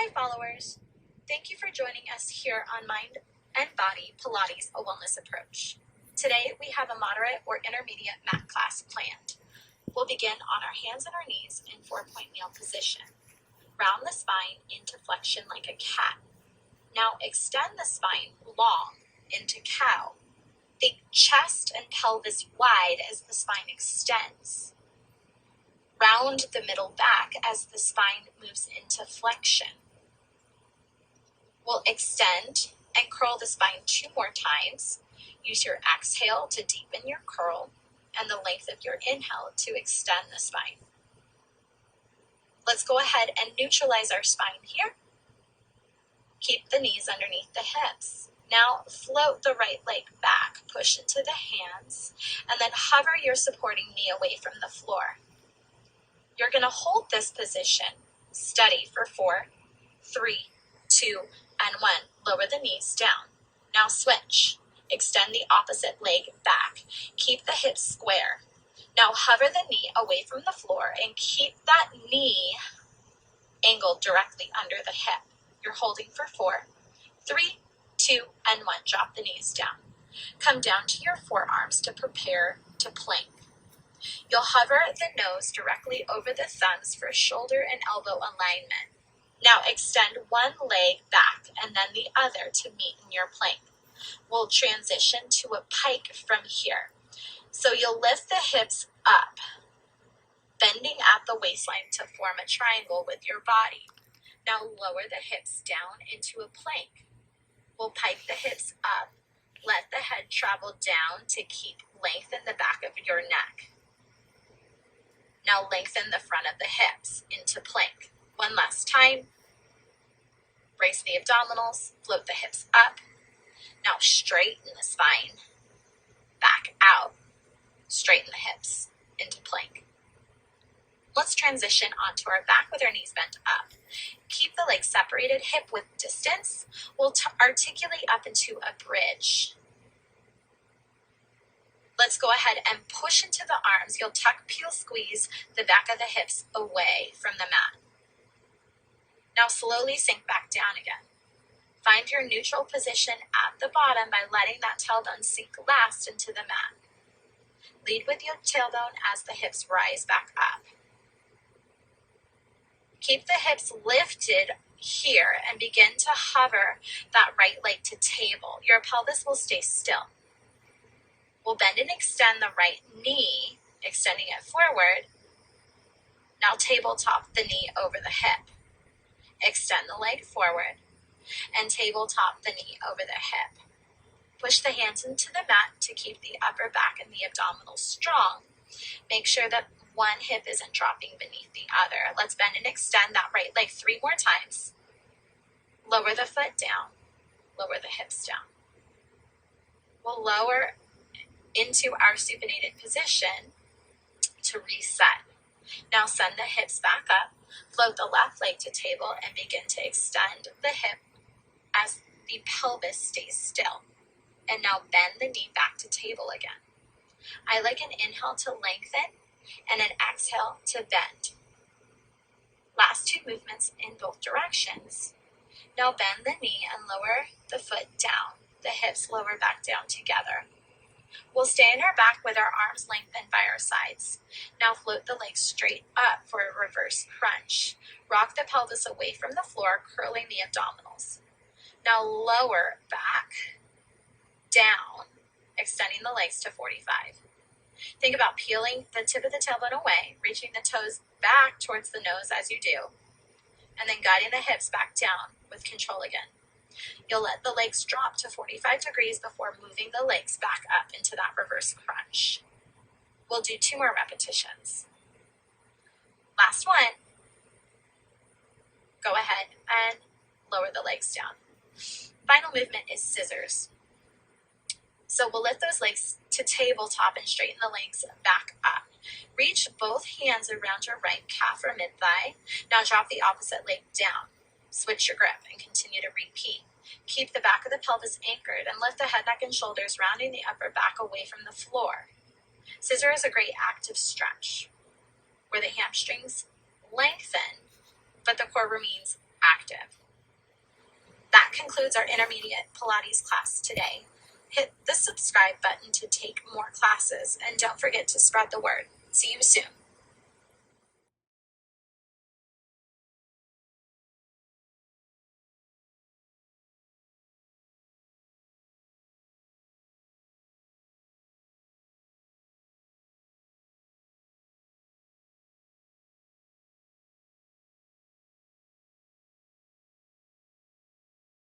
Hi followers! Thank you for joining us here on Mind and Body Pilates, a wellness approach. Today we have a moderate or intermediate mat class planned. We'll begin on our hands and our knees in 4-point kneel position. Round the spine into flexion like a cat. Now extend the spine long into cow. Think chest and pelvis wide as the spine extends. Round the middle back as the spine moves into flexion. We'll extend and curl the spine 2 more times. Use your exhale to deepen your curl and the length of your inhale to extend the spine. Let's go ahead and neutralize our spine here. Keep the knees underneath the hips. Now float the right leg back, push into the hands, and then hover your supporting knee away from the floor. You're going to hold this position steady for 4, 3, 2, and 1. Lower the knees down. Now switch. Extend the opposite leg back. Keep the hips square. Now hover the knee away from the floor and keep that knee angled directly under the hip. You're holding for 4, 3, 2, and 1. Drop the knees down. Come down to your forearms to prepare to plank. You'll hover the nose directly over the thumbs for shoulder and elbow alignment. Now extend one leg back and then the other to meet in your plank. We'll transition to a pike from here. So you'll lift the hips up, bending at the waistline to form a triangle with your body. Now lower the hips down into a plank. We'll pike the hips up. Let the head travel down to keep length in the back of your neck. Now lengthen the front of the hips into plank. One last time. Brace the abdominals, float the hips up. Now straighten the spine. Back out. Straighten the hips into plank. Let's transition onto our back with our knees bent up. Keep the legs separated, hip width distance. We'll articulate up into a bridge. Let's go ahead and push into the arms. You'll tuck, peel, squeeze the back of the hips away from the mat. Now slowly sink back down again. Find your neutral position at the bottom by letting that tailbone sink last into the mat. Lead with your tailbone as the hips rise back up. Keep the hips lifted here and begin to hover that right leg to table. Your pelvis will stay still. We'll bend and extend the right knee, extending it forward. Now tabletop the knee over the hip. Extend the leg forward and tabletop the knee over the hip. Push the hands into the mat to keep the upper back and the abdominals strong. Make sure that one hip isn't dropping beneath the other. Let's bend and extend that right leg 3 more times. Lower the foot down. Lower the hips down. We'll lower into our supinated position to reset. Now send the hips back up. Float the left leg to table and begin to extend the hip as the pelvis stays still. And now bend the knee back to table again. I like an inhale to lengthen and an exhale to bend. Last 2 movements in both directions. Now bend the knee and lower the foot down. The hips lower back down together. We'll stay in our back with our arms lengthened by our sides. Now float the legs straight up for a reverse crunch. Rock the pelvis away from the floor, curling the abdominals. Now lower back, down, extending the legs to 45. Think about peeling the tip of the tailbone away, reaching the toes back towards the nose as you do, and then guiding the hips back down with control again. You'll let the legs drop to 45 degrees before moving the legs back up into that reverse crunch. We'll do 2 more repetitions. Last one. Go ahead and lower the legs down. Final movement is scissors. So we'll lift those legs to tabletop and straighten the legs back up. Reach both hands around your right calf or mid-thigh. Now drop the opposite leg down. Switch your grip and continue to repeat. Keep the back of the pelvis anchored and lift the head, neck, and shoulders, rounding the upper back away from the floor. Scissor is a great active stretch where the hamstrings lengthen, but the core remains active. That concludes our intermediate Pilates class today. Hit the subscribe button to take more classes, and don't forget to spread the word. See you soon.